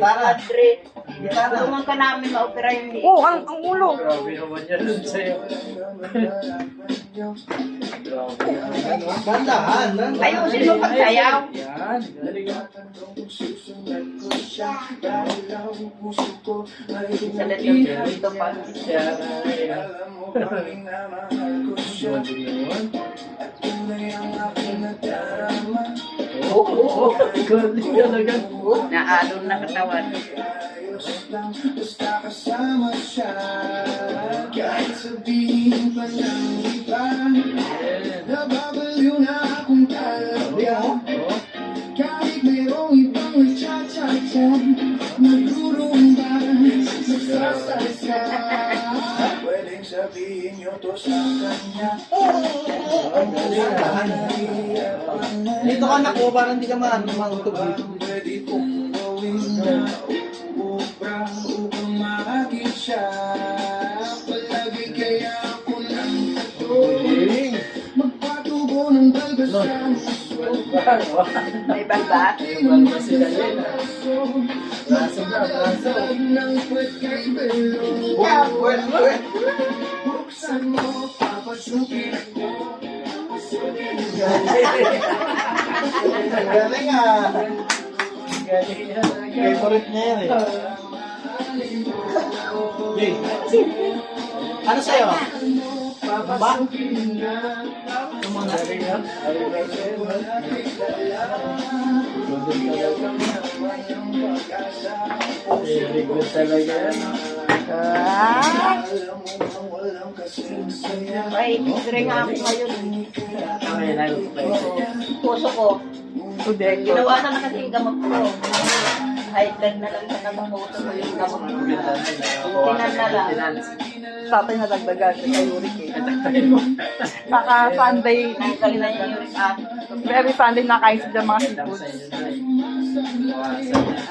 Tara. Tulungan ka namin ma-opera yung liit. Oo, ang ulo. Grabe naman yan sa'yo. Dandahan. Ayusin mo pagsayaw. Yan. Galing yan. Salat yung dito pa. Yan. Oo. Galing talaga. Naalon na katawan. Basta kasama siya. Kahit sabihin pa ng iba, nababaliw na akong talaga. Kahit mayroong ibang nagcha-cha-cha, nagdurumba, nagsasalsa. Pwedeng sabihin nyo to sa kanya. Dito ka na ko, parang hindi ka mautog dito. Pwede kong gawin na ubra upang makakit siya. Palagi kaya ako lang ito, magpatubo ng balbas sa muso. May balba. Ayun ba sila yan? Raso na, raso. Ng puwet kay Belo, buksan mo, papasukin ko. Galing ah. Galing yan. Favorite niya yan eh. Jay, ano sa'yo? Ba? Yung mga Galing yan. Ayun ba sa'yo? Very good talaga yan. Ay, picture nga ako ngayon. Okay, Puso ko. Tudek. Ginawa na kasi yung gamot ko. High blood na lang sa nakaputo ko yung gamot ko. Tinan na lang. Tatay na dagdagan. Kay Uric eh. Saka Sunday. Nangkali na yung uric acid. Every Sunday nakain sila mga seafood.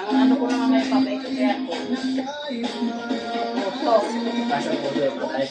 Ang ano ko naman may papaito kaya ko. Puso. Pasang po doon.